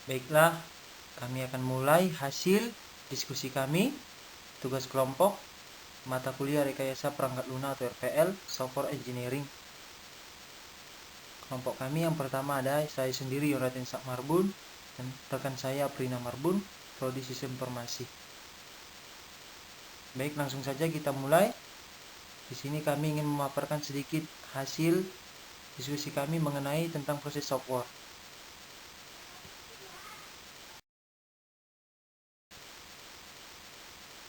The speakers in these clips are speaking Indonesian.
Baiklah, kami akan mulai hasil diskusi kami, tugas kelompok, mata kuliah rekayasa perangkat lunak atau RPL, Software Engineering. Kelompok kami yang pertama ada saya sendiri Yoratin Sakmarbun dan rekan saya Prina Marbun, Prodi Sistem Informasi. Baik, langsung saja kita mulai. Di sini kami ingin memaparkan sedikit hasil diskusi kami mengenai tentang proses software.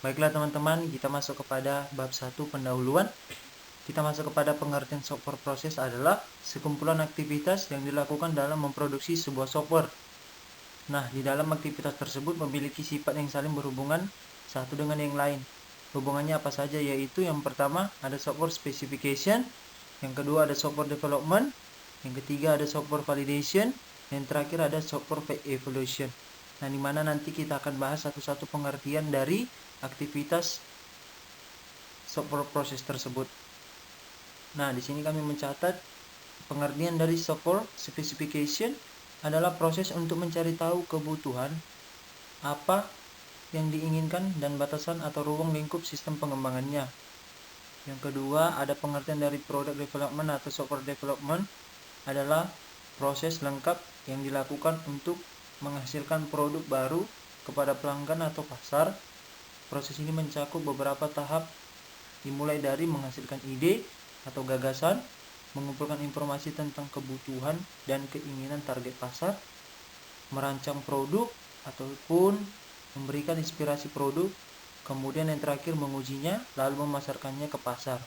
Baiklah teman-teman, kita masuk kepada bab 1 pendahuluan. Kita masuk kepada pengertian software proses adalah sekumpulan aktivitas yang dilakukan dalam memproduksi sebuah software. Nah, di dalam aktivitas tersebut memiliki sifat yang saling berhubungan satu dengan yang lain. Hubungannya apa saja, yaitu yang pertama ada software specification, yang kedua ada software development, yang ketiga ada software validation, yang terakhir ada software evaluation. Nah, di mana nanti kita akan bahas satu-satu pengertian dari aktivitas software proses tersebut. Nah, di sini kami mencatat pengertian dari software specification adalah proses untuk mencari tahu kebutuhan apa yang diinginkan dan batasan atau ruang lingkup sistem pengembangannya. Yang kedua, ada pengertian dari product development atau software development adalah proses lengkap yang dilakukan untuk menghasilkan produk baru kepada pelanggan atau pasar. Proses ini mencakup beberapa tahap, dimulai dari menghasilkan ide atau gagasan, mengumpulkan informasi tentang kebutuhan dan keinginan target pasar, merancang produk ataupun memberikan inspirasi produk, kemudian yang terakhir mengujinya lalu memasarkannya ke pasar.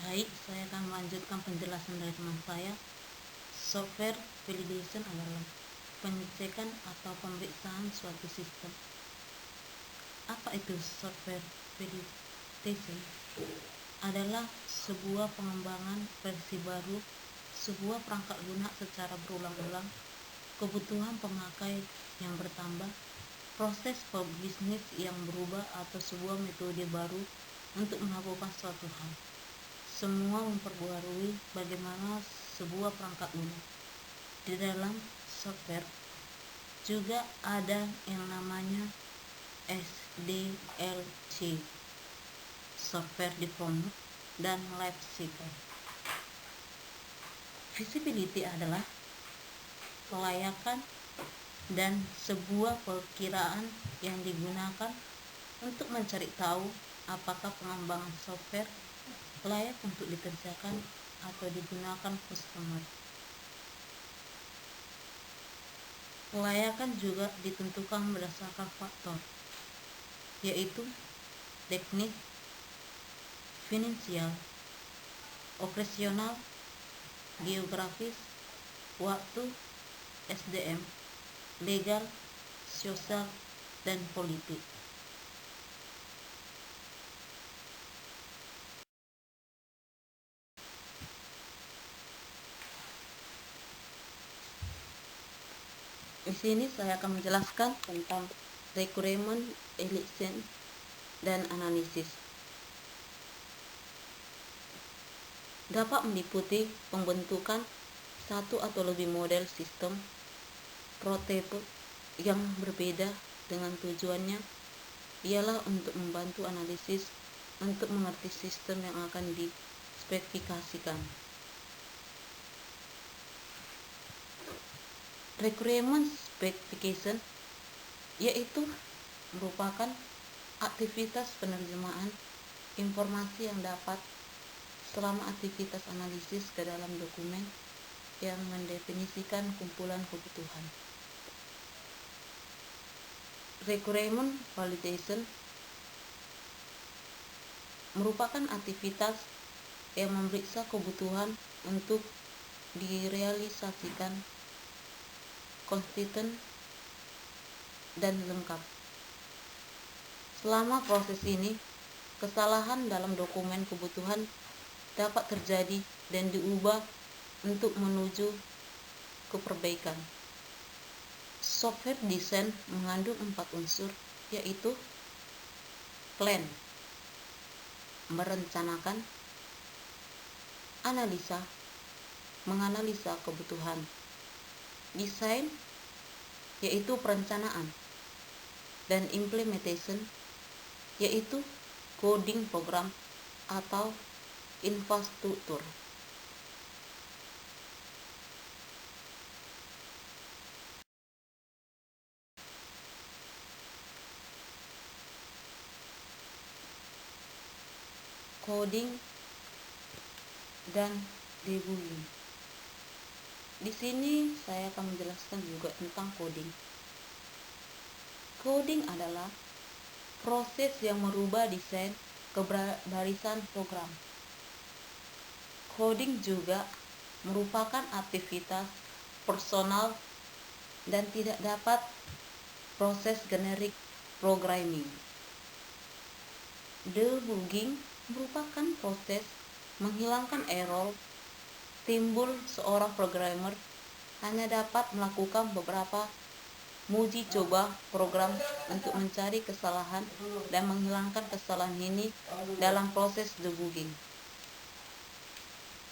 Baik, saya akan melanjutkan penjelasan dari teman saya. Software validation adalah pengecekan atau pemeriksaan suatu sistem. Apa itu software validation? Adalah sebuah pengembangan versi baru sebuah perangkat lunak secara berulang-ulang, kebutuhan pemakai yang bertambah, proses pebisnis yang berubah atau sebuah metode baru untuk melakukan suatu hal. Semua memperbarui bagaimana sebuah perangkat lunak. Di dalam software juga ada yang namanya SDLC, Software Development dan Life Cycle. Feasibility adalah kelayakan dan sebuah perkiraan yang digunakan untuk mencari tahu apakah pengembangan software layak untuk dikerjakan atau digunakan customer. Kelayakan juga ditentukan berdasarkan faktor, yaitu teknik, finansial, operasional, geografis, waktu, SDM, legal, sosial, dan politik. Di sini saya akan menjelaskan tentang requirement, election, dan analisis. Dapat meliputi pembentukan satu atau lebih model sistem prototipe yang berbeda dengan tujuannya ialah untuk membantu analisis untuk mengerti sistem yang akan dispesifikasikan. Requirement specification yaitu merupakan aktivitas penerjemahan informasi yang dapat selama aktivitas analisis ke dalam dokumen yang mendefinisikan kumpulan kebutuhan. Requirement validation merupakan aktivitas yang memeriksa kebutuhan untuk direalisasikan konsisten dan lengkap. Selama proses ini, kesalahan dalam dokumen kebutuhan dapat terjadi dan diubah untuk menuju ke perbaikan. Software design mengandung 4 unsur, yaitu plan, merencanakan, analisa, menganalisa kebutuhan, desain, yaitu perencanaan, dan implementation, yaitu coding program atau infrastruktur. Coding dan debugging. Di sini saya akan menjelaskan juga tentang coding. Coding adalah proses yang merubah desain ke barisan program. Coding juga merupakan aktivitas personal dan tidak dapat proses generic programming. Debugging merupakan proses menghilangkan error timbul seorang programmer hanya dapat melakukan beberapa uji coba program untuk mencari kesalahan dan menghilangkan kesalahan ini dalam proses debugging.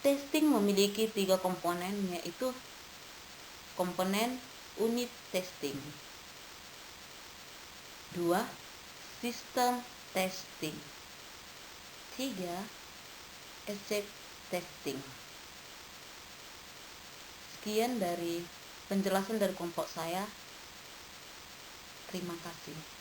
Testing memiliki 3 komponen, yaitu komponen unit testing, 2 sistem testing, 3 effect testing. Sekian dari penjelasan dari kelompok saya. Terima kasih.